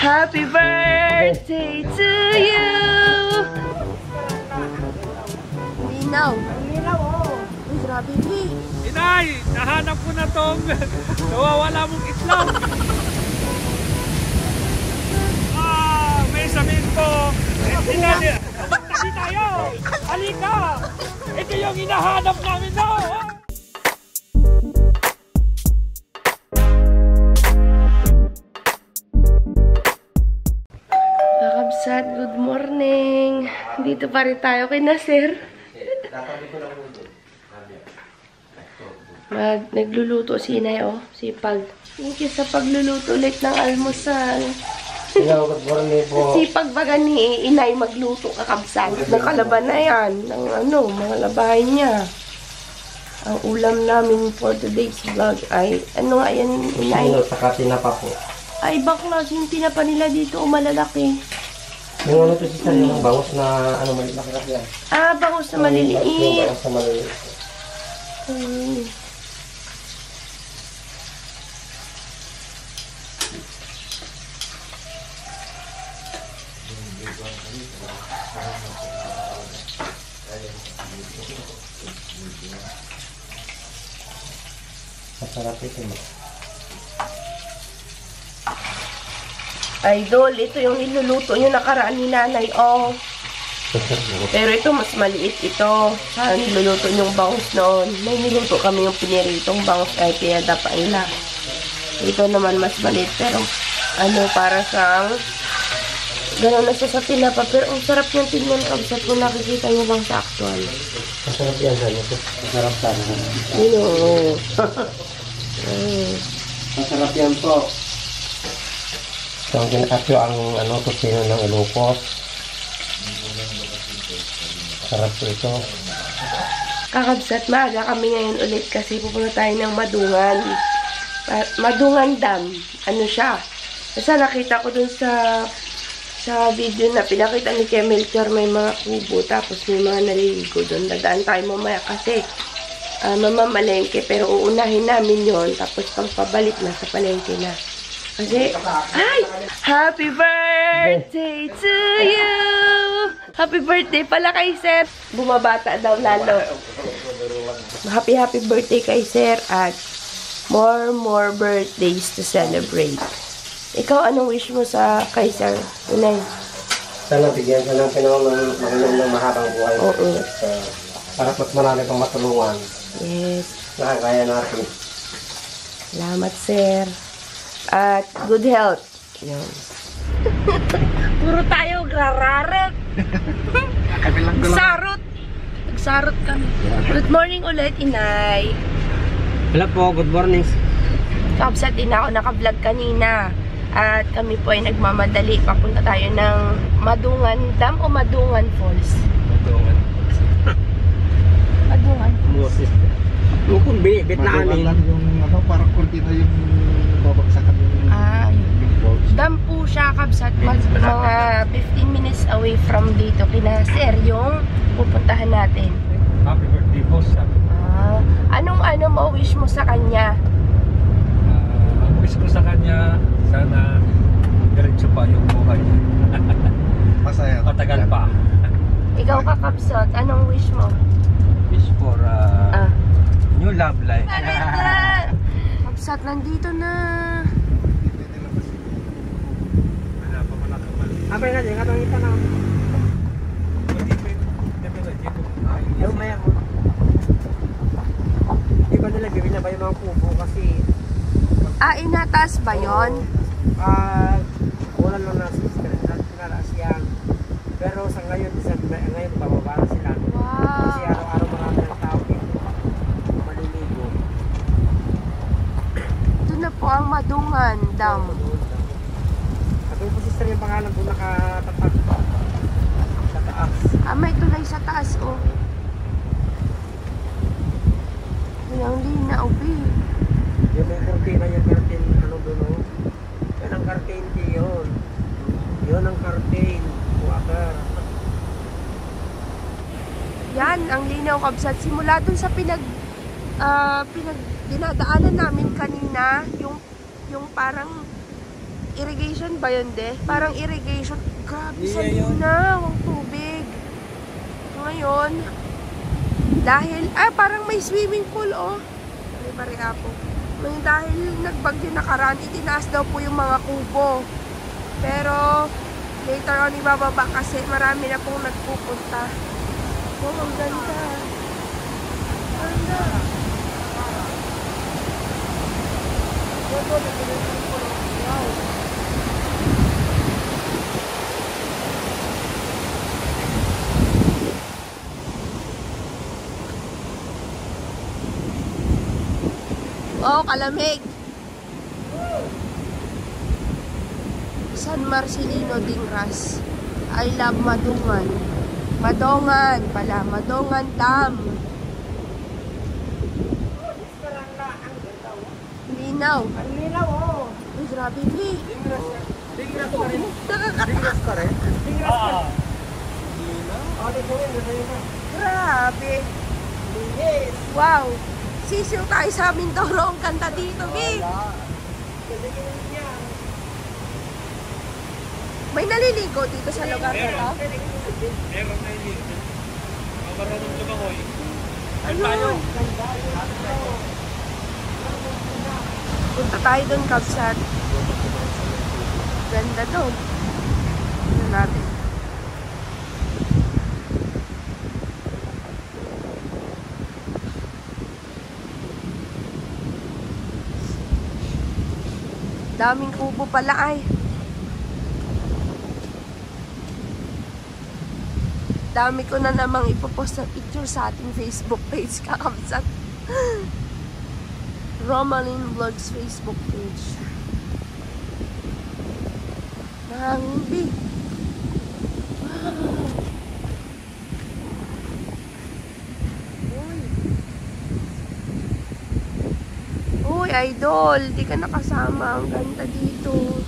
Happy birthday to you! Linaw. Linaw, oo. Uy, grabe, Lee. Inay, nahanap ko na tong nawawala mong itlog. May sabihin ko. Inay, magtabi tayo. Halika. Ito yung hinahanap namin na. Kakabsat, good morning. Dito pa rin tayo kay Nasir. Nagluluto si Inay, oh. Sipag. Thank you sa pagluluto ulit ng almusal. Hello, good morning po. Sipag baga ni Inay magluto, kakabsat. Nakalaban na yan. Ng mga labahin niya. Ang ulam namin for today's vlog ay, ano nga yan, Inay? Sino, saka tinapa po. Ay, baklas. Yung tinapa nila dito, malalaki. Yung ano to si Sir, yung bangus na, malaki-laki yan. Ah, bangus na maliliit. Yung bangus na maliliit. Masarap ito mo. Idol, ito yung niluluto yung nakaraan ni Nanay, oh. Pero ito, mas maliit ito. Sa niluluto yung bangus noon. May niluto kami yung piniritong bangus ay kaya dapat nila. Ito naman mas maliit. Pero, para sa gano'n na siya sa tinapa. Pero ang sarap niyang tingnan, kabsat kung nakikita niyo lang sa actual. Masarap yan, masarap sana. Yun, Masarap yan po. So, ang kinakasyo ang tusino ng Ilocos. Sarap po ito. Kakabsat, maaga kami ngayon ulit kasi pupunta tayo ng Madungan. Madungan Dam. Ano siya? Basta nakita ko dun sa video na pinakita ni Kemelchor, may mga kubo tapos may mga naliligo dun. Dadaan tayo mamaya kasi mamamalengke pero uunahin namin yon tapos pagpabalik na sa palengke na. Kasi, ay! Happy birthday to you! Happy birthday pala kay Sir. Bumabata daw lalo. Happy birthday kay Sir at more birthdays to celebrate. Ikaw, anong wish mo sa kay Sir? Inay? Sana bigyan ka ng ng mahabang buhay. Oo. Para mas marami pang matulungan. Yes. Nakakaya natin. Salamat, Sir. At good health. Yan. Puro tayo grararet. Nagsarot kami. Good morning ulit, Inay. Hello po, good morning. Kabsat din ako naka-vlog kanina. At kami po ay nagmamadali. Papunta tayo ng Madungan Dam o Madungan Falls? Madungan Falls. Yung kung bit na amin. Yung parang kurtina yung babagsakan yung Dam po siya, kabsat. Mga 15 minutes away from dito. Kina Sir yung pupuntahan natin. Happy birthday po sa. Anong ma-wish mo sa kanya? Ang wish ko sa kanya, sana diretso pa yung buhay. masaya. Matagal pa. Ikaw kakabsat, anong wish mo? Wish for new love life. Kabsat, nandito na. Apa nga dyan? Katong ito na. Yung maya mo. Di ba nila gawin na ba yung mga kubo kasi Inataas ba yun? wala lang na sister. Naras yan. Pero sa ngayon bababa na sila. Kasi Wow. araw-araw marami ng tao dito. Maliligo. Ito na po ang Madungan Dam. Sabi po sister yung pangalan po nakatatak. Sa taas. May tulay sa taas, oh. Ang linaw, babe. Yung may kurtina yung curtain, doon. Yan ang curtain yun. Yun ang curtain. Water. Yan, ang linaw, kabsat. Simula dun sa dinadaanan namin kanina, yung parang Irrigation ba yun, de? Parang irrigation. Grabe, sa Yun. linaw ang tubig. Ngayon, dahil, parang may swimming pool, oh. May pare-apo. Ngayon, dahil nagbagyo nakaraan, itinaas daw po yung mga kubo. Pero, later on, ibababa kasi marami na pong nagpupunta. Oh, ang ganda. Ganda. Oh, kalamig. San Marcelino Dingras. I love Madungan. Madongan pala. Madongan Dam. Linaw. Ang linaw, oh. Ay, grabe, Bi. Tingras pa rin. Tingras pa rin. Tingras pa rin. Linaw? Dito yun. Grabe. Yes. Wow. Sisiw tayo sa Mindoro. Ang ganda dito, Bi. May naliligo dito sa lugar na to? Meron na yun. Marunong lumangoy. Ano? Punta tayo doon, Kabsat. Ganda doon. Tignan natin. Daming kubo pala ay. Dami ko na namang ipopost na picture sa ating Facebook page, Kakabsat. Romalyn Vlogs Facebook page. Mahangin. Uy, idol, di ka nakasama. Ang ganda dito.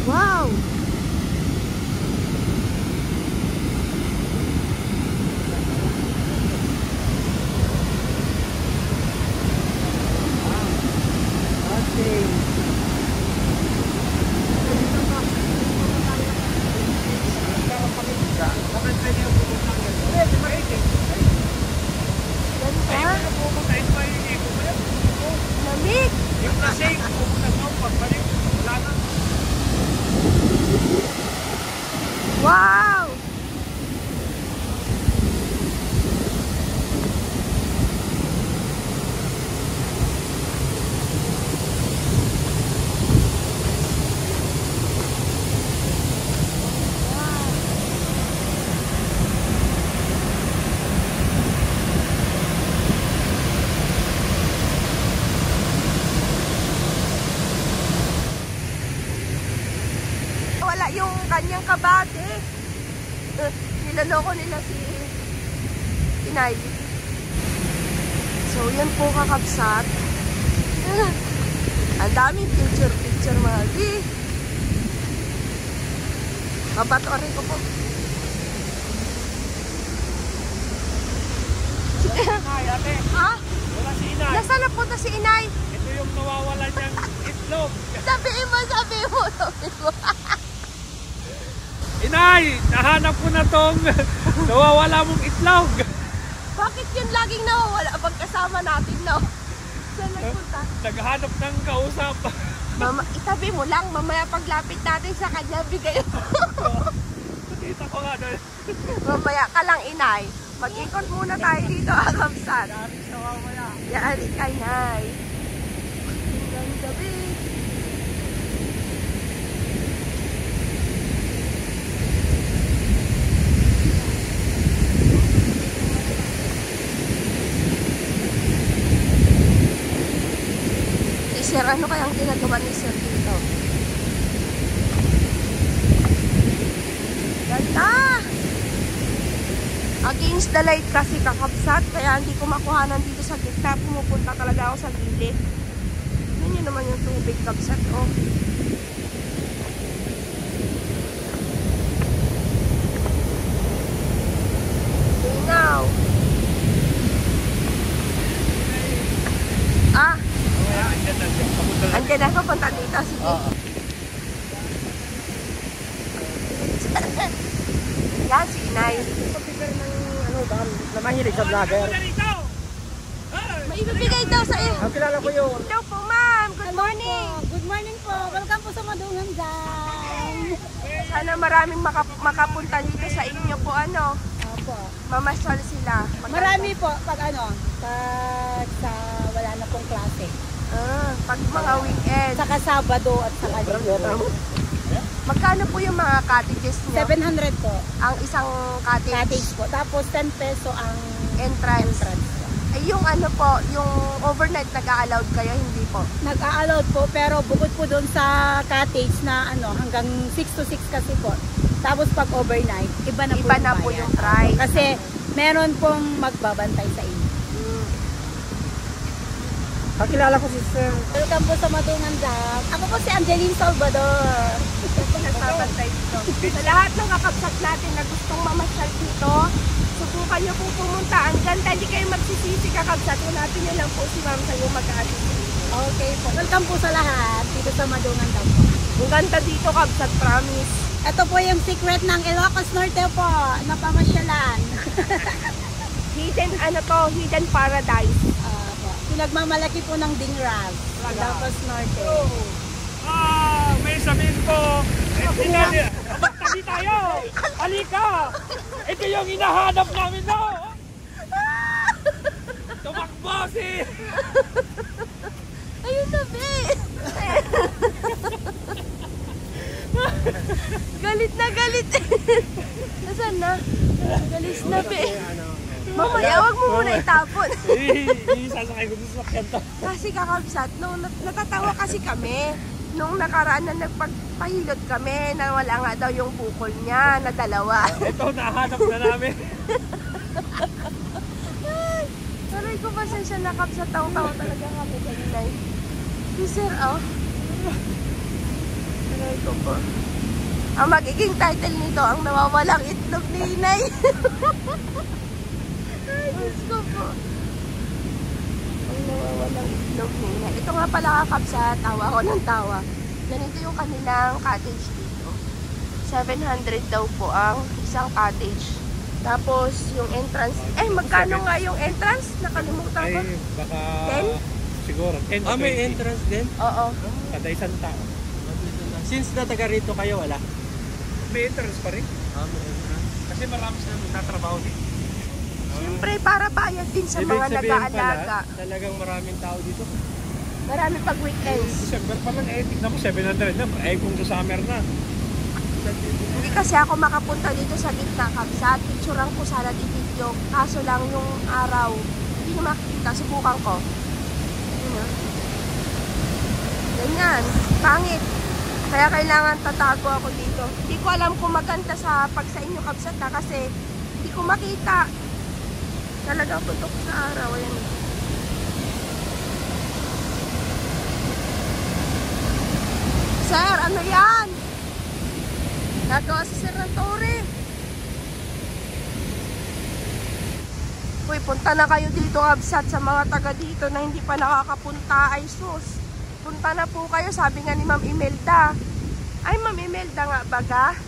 Wow! Lamig! Yung lasing, pupunta mo, pagbalik, wala na. Wow! Wala yung kanyang kabate. Niloloko nila si Inay. So, yan po, Kakabsat. Ang daming picture mga di. Mabatorin ko po. Ay, ate, Ha? wala si Inay. Nasaan na punta si Inay? Ito yung nawawala niyang itlog. Sabihin mo. Inay, nahanap ko na tong nawawala mong itlog. Bakit yun laging nawawala pag kasama natin, no? Saan nagpunta? Naghanap ng kausap. Mama, itabi mo lang. Mamaya paglapit natin sa kanya, bigay mo. Nakita ko nga doon. Mamaya ka lang, Inay. Mag-ikot muna tayo dito, Kakabsat. Yari ka, Inay. Ang gabi. Sir, ano kayang ginagawa ni Sir dito? Ganda! Against the light kasi kakabsat, kaya hindi ko makuhanan dito sa gitna. Pumupunta talaga ako sa gilid. Yan yun naman yung tubig kabsat. Oh. Now. Ah. Andiyan na, papunta dito. Sige. Yan, si Inay. Pag-prepare ng ano ba, na mahilig sa vlogger. May ibibigay daw sa iyo. Ang kilala ko yun. Hello po, ma'am. Good morning. Good morning po. Welcome po sa Madungan Dam. Sana maraming makapunta dito sa inyo po, ano. Opo. Mamasyal sila. Marami po pag sa wala na pong klase. Pag mga weekend. Saka Sabado at saka Linggo. Magkano po yung mga cottages niyo? 700 po. Ang isang cottage. Cottage po. Tapos 10 peso ang Entrance. entrance po. Ay, yung ano po, yung overnight nag-a-allowed kayo, hindi po. Nag-a-allowed po pero bukod po doon sa cottage na hanggang 6 to 6 kasi po. Tapos pag overnight, iba na po yung yung price. Kasi meron pong magbabantay sa inyo. Kakilala ko si Sir. Welcome po sa Madungan Dam. Ako po si Angeline Salvador. Nagbabantay dito. Sa lahat ng kakabsat natin na gustong mamasyal dito, subukan niyo po pumunta. Ang ganda, hindi kayo magsisisi kakabsat. Hanapin niyo lang po si ma'am sa yung mag-assist. Okay po. Welcome po sa lahat dito sa Madungan Dam po. Ang ganda dito kabsat, promise. Ito po yung secret ng Ilocos Norte po na pamasyalan. Hidden paradise. Po. Pinagmamalaki po ng Dingraz, Ilocos Norte. May sabihin po. Magtabi tayo. Halika. Ito yung hinahanap namin, no? Tumakbo si... Ayun na, be! Galit na galit. Nasaan na? Galis na, be. Mamaya, wag mo muna itapon. Sasakay ko sa sakyan to. Kasi kakabsat, natatawa kasi kami. Nung nakaraan na nagpagpahilot kami, na wala nga daw yung bukol niya, na dalawa. Ito, nahanap na namin. Aray ko, pasensya na kabsat. Tawa-tawa talaga kami kanina. Si Sir, oh. Aray ko po. Ang magiging title nito, ang nawawalang itlog ni Inay. Ay, Diyos ko po. Ang nawawalang itlog ni Inay. Ito nga pala kakabsat, tawa ko ng tawa. Ganito yung kanilang cottage dito. 700 daw po ang isang cottage. Tapos yung entrance, magkano nga yung entrance? Nakalimutan ko. Ay, baka... 10? Siguro, 10 to 20. May entrance din? Oo. Kada isang tao. Since na taga rito kayo, wala? May entrance pa rin. May entrance. Kasi marami silang nagtatrabaho din. Siyempre, para bayad din sa mga nag-aalaga. Talagang maraming tao dito. Marami pag weekends. December pa lang, tignan mo, 700 na. Kung sa summer na. Hindi kasi ako makapunta dito sa gitna kabsat. Picturean ko sana di video. Kaso lang yung araw, hindi na makikita. Subukan ko. Ganyan. Pangit. Kaya kailangan tatago ako dito. Hindi ko alam kung maganda sa inyo kabsat na kasi hindi ko makita. Talagang tutok sa araw. Ayan. Sir, ano yan? Nagawa si Sir ng Torre. Uy, punta na kayo dito kabsat sa mga taga dito na hindi pa nakakapunta. Ay sus. Punta na po kayo, sabi nga ni Ma'am Imelda. Ay, Ma'am Imelda nga baga.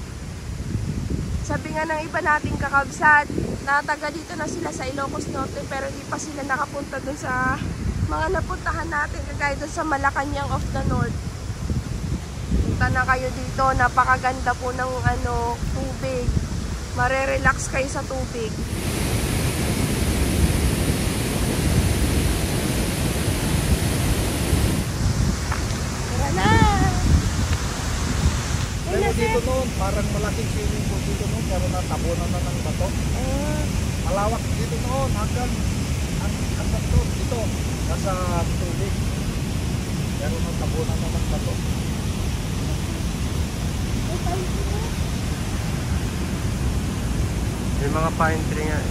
Sabi nga ng iba nating kakabsat, na taga dito na sila sa Ilocos Norte pero hindi pa sila nakapunta dun sa mga napuntahan natin, kagaya dun sa Malacanang of the North. Punta na kayo dito, napakaganda po ng tubig. Marerelax kayo sa tubig. Dito noon, parang malaking swimming pool dito noon, pero natabunan na ng bato. Malawak dito noon, hanggang doon, dito, nasa tubig. Pero natabunan na ng bato. May mga pine tree nga eh.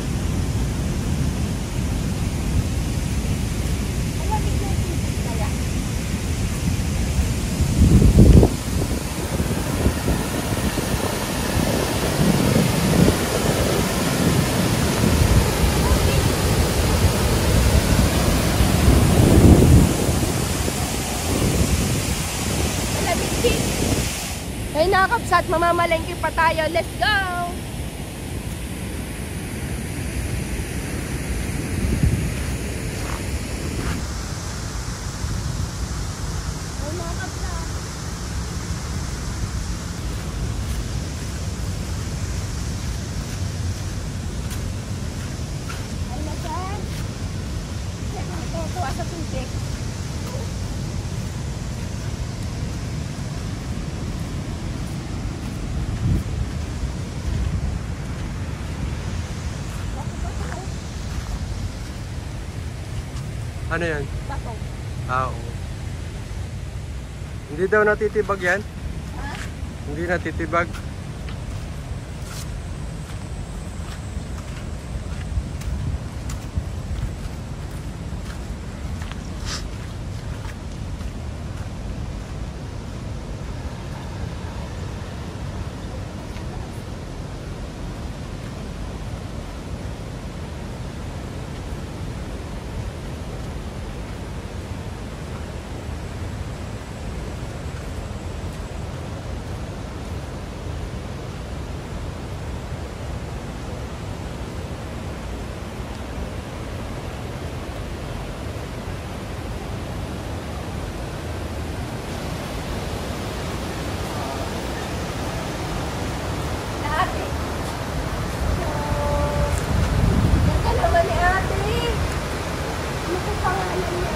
Ay, nakakapsat, mamamalengke pa tayo. Let's go! Ay, nakakapsat. Ay, nasan? Tuwa sa tubig. Ano yan? Bato. Ah, oo. Hindi daw natitibag yan? Ha? Hindi natitibag. Ate. Ganda naman ni ate. Ano po pangalan niya?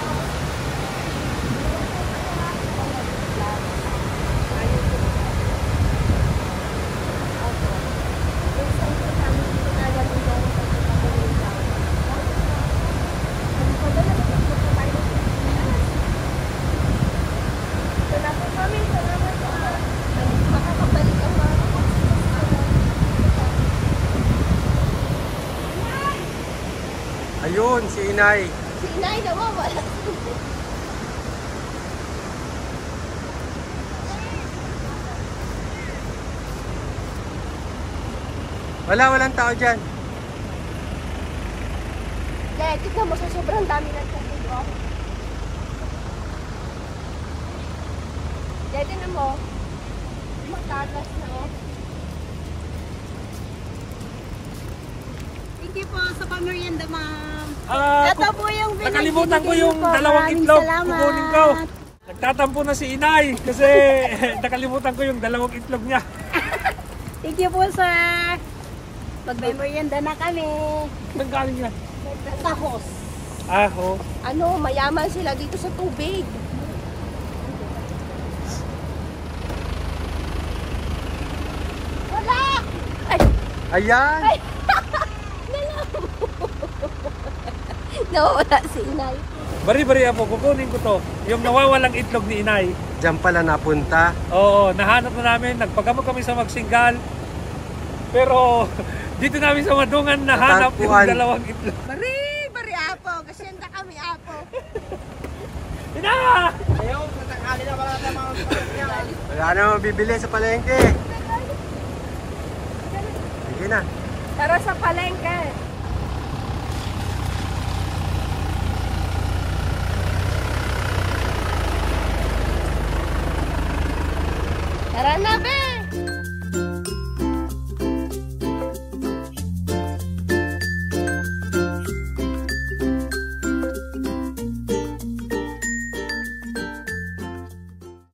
Ayun, si Inay. Si inay nawawala. Walang tao dyan. Kaya tignan mo sa sobrang dami ng tubig, oh. Kaya tignan mo. Matagas na, oh. Thank you po sa pamerienda, ma'am. Ah, Ito po yung nakalimutan ko binibigay yung po. dalawang Maraming itlog. salamat. Kukunin ko. Nagtatampo na si Inay kasi nakalimutan ko yung dalawang itlog niya. Thank you po, sir. Magmemorienda na kami. Saan galing yan? Tahos. Ah, ho. Ano, mayaman sila dito sa tubig. Wala! Ay! Ayan! Ay! Nawawala si inay. Bari-bari po, kukunin ko to. Yung nawawalang itlog ni Inay. Diyan pala napunta. Oo, nahanap na namin. Nagpagamot kami sa Magsinggal. Pero dito namin sa Madungan nahanap yung Natagpuan. dalawang itlog. Bari apo. Kasi hindi kami apo. Ina! Wala na mabibili sa palengke. Sige na. Tara sa palengke. Tara na, be!